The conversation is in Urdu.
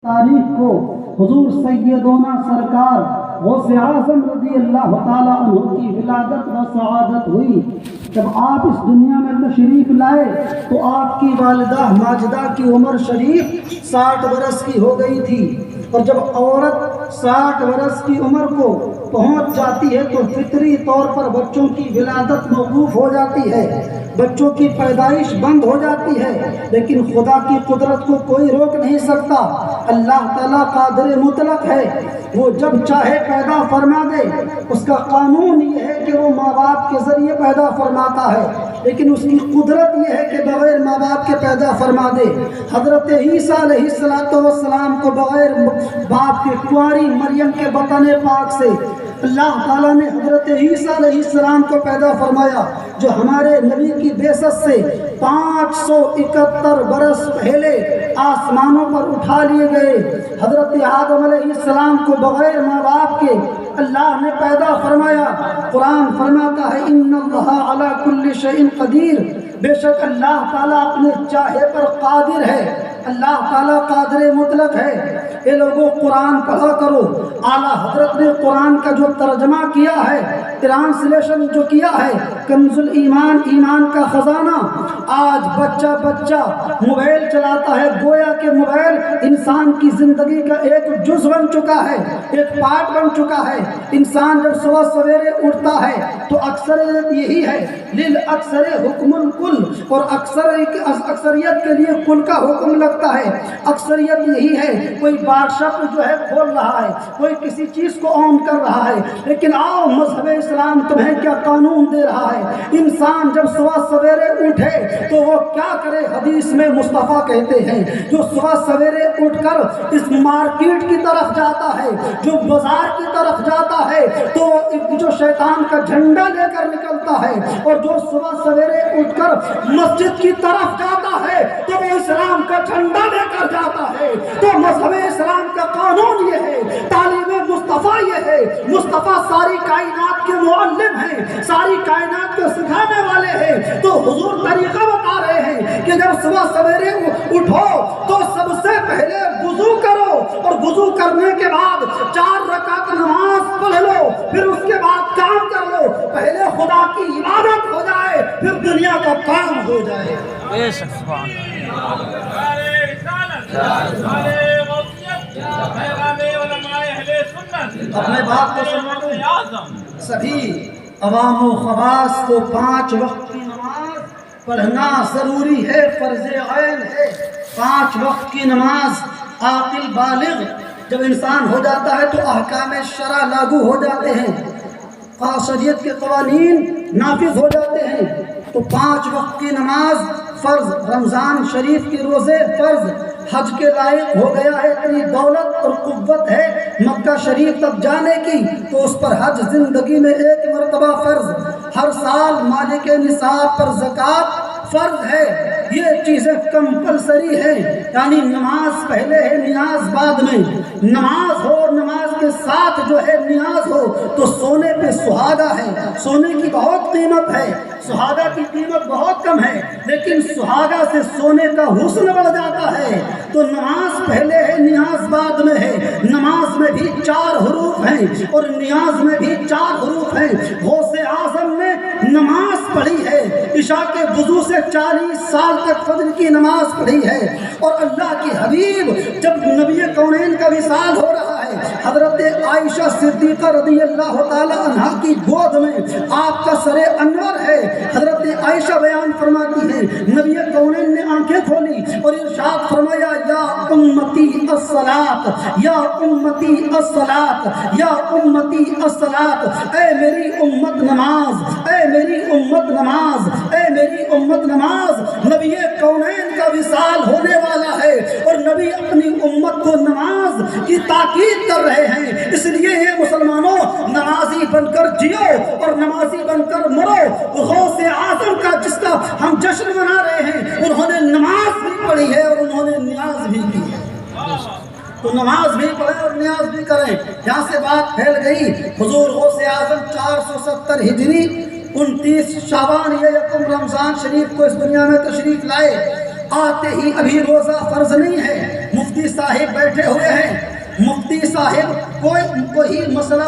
تاریخ کو حضور سیدنا سرکار غوث اعظم رضی اللہ تعالیٰ عنہ کی ولادت و سعادت ہوئی۔ جب آپ اس دنیا میں تشریف لائے تو آپ کی والدہ ماجدہ کی عمر شریف 60 برس کی ہو گئی تھی، اور جب عورت 60 برس کی عمر کو پہنچ جاتی ہے تو فطری طور پر بچوں کی ولادت موقوف ہو جاتی ہے، بچوں کی پیدائش بند ہو جاتی ہے۔ لیکن خدا کی قدرت کو کوئی روک نہیں سکتا۔ اللہ تعالیٰ قادر مطلق ہے، وہ جب چاہے پیدا فرما دے۔ اس کا قانون یہ ہے کہ وہ ماں باپ کے ذریعے پیدا فرماتا ہے، لیکن اس کی قدرت یہ ہے کہ بغیر ماں باپ کے پیدا فرما دے۔ حضرت عیسیٰ علیہ السلام کو بغیر باپ کے کنواری مریم کے بطن پاک سے اللہ تعالیٰ نے حضرت عیسیٰ علیہ السلام کو پیدا فرمایا، جو ہمارے نبی کی بعثت سے 571 برس پہلے آسمانوں پر اٹھا لیے گئے۔ حضرت آدم علیہ السلام کو بغیر ماں باپ کے اللہ نے پیدا فرمایا۔ قرآن فرماتا ہے ان اللہ علی کل شیء قدیر، بے شک اللہ تعالیٰ اپنے چاہے پر قادر ہے۔ اللہ تعالیٰ قادر مطلق ہے۔ اے لوگوں قرآن پڑھا کرو۔ اعلیٰ حضرت نے قرآن کا جو ترجمہ کیا ہے، ٹرانسلیشن جو کیا ہے، کنز الایمان، ایمان کا خزانہ، آج بچہ موبائل چلاتا ہے، گویا کہ موبائل انسان کی زندگی کا ایک جز بن چکا ہے، ایک پارٹ بن چکا ہے۔ انسان جب صبح سویرے اٹھتا ہے تو اکثریت یہی ہے، للاکثر حکم الکل، اور اکثریت کے لیے کل کا حکم لگتا ہے۔ اکثریت یہی ہے، کوئی بادشاہ جو ہے کھول رہا ہے، کوئی کسی چیز کو آن کر رہا ہے، لیکن آؤ مذہب اسلام تمہیں کیا قانون دے رہا ہے۔ انسان جب صبح سویرے اٹھے تو وہ کیا کرے؟ حدیث میں مصطفیٰ کہتے ہیں جو صبح سویرے اٹھ کر اس مارکیٹ کی طرف جاتا ہے، جو بازار کی طرف جاتا ہے، تو جو شیطان کا جھنڈا لے کر نکلتا ہے، اور جو صبح سویرے اٹھ کر مسجد کی طرف جاتا ہے تو وہ اسلام کا جھنڈا لے کر جاتا ہے۔ تو مذہب اسلام کا قانون یہ ہے، تعلیم مصطفیٰ یہ ہے۔ مصطفیٰ ساری کائنات کے معلم ہیں، ساری کائنات کو سکھانے والے ہیں۔ تو حضور طریقہ بتا رہے ہیں کہ جب صبح سویرے اٹھو تو سب سے پہلے وضو کرو، اور وضو کرنے کے بعد 4 رکعت نماز پڑھ لو، پھر اس کے بعد کام کر لو۔ پہلے خدا کی عبادت ہو جائے، پھر دنیا کا کام ہو جائے۔ بے شک سبحان اپنے بات کو سنو، سبھی عوام و خواص کو 5 وقت کی نماز پڑھنا ضروری ہے، فرض عین ہے۔ 5 وقت کی نماز عاقل بالغ جب انسان ہو جاتا ہے تو احکام شرع لاگو ہو جاتے ہیں، شریعت کے قوانین نافذ ہو جاتے ہیں۔ تو 5 وقت کی نماز فرض، رمضان شریف کے روزے فرض، حج کے لائق ہو گیا ہے، اتنی دولت اور قوت ہے مکہ شریف تک جانے کی تو اس پر حج زندگی میں 1 مرتبہ فرض، ہر سال مالک نصاب پر زکوٰۃ فرض ہے۔ یہ چیزیں کمپلسری ہیں، یعنی نماز پہلے ہے، نیاز بعد میں۔ نماز ہو، نماز کے ساتھ جو ہے نیاز ہو، تو سونے پہ سہاگا ہے، سونے کی بہت قیمت ہے، سہاگا کی قیمت بہت کم ہے، لیکن سہاگا سے سونے کا حسن بڑھ جاتا ہے۔ تو نماز پہلے ہے، نیاز بعد میں ہے۔ نماز میں بھی 4 حروف ہیں اور نیاز میں بھی 4 حروف ہیں۔ غوث اعظم نے نماز پڑھی ہے، عشاء کے وضو سے 40 سال تک فجر کی نماز پڑھی ہے، اور اللہ کی حبیب جب نبی کونین کا وصال ہو رہا ہے، حضرت عائشہ صدیقہ رضی اللہ تعالی عنہا کی گود میں آپ کا سر انور ہے۔ حضرت عائشہ بیان فرماتی ہے نبی کونین نے آنکھیں کھولی اور ارشاد فرمایا یا امتی الصلاۃ، یا امتی الصلاۃ، یا امتی الصلاۃ، اے میری امت نماز، اے میری امت نماز، اے میری امت نماز۔ نبی کونین کا وصال ہونے والا ہے اور نبی اپنی امت کو نماز کی تاکید کر رہے ہیں، اس لیے یہ مسلمانوں نمازی بن کر جیو اور نمازی بن کر مرو۔ غوث اعظم کا جس کا ہم جشن منا رہے ہیں، انہوں نے نماز بھی پڑھی ہے اور انہوں نے نیاز بھی کی ہے۔ تو نماز بھی پڑھیں اور نیاز بھی کریں۔ یہاں سے بات پھیل گئی۔ حضور غوث اعظم 470 ہجری 29 شعبان یہ یکم رمضان شریف کو اس دنیا میں تشریف لائے۔ آتے ہی ابھی روزہ فرض نہیں ہے، مفتی صاحب بیٹھے ہوئے ہیں، مفتی صاحب کوئی مسئلہ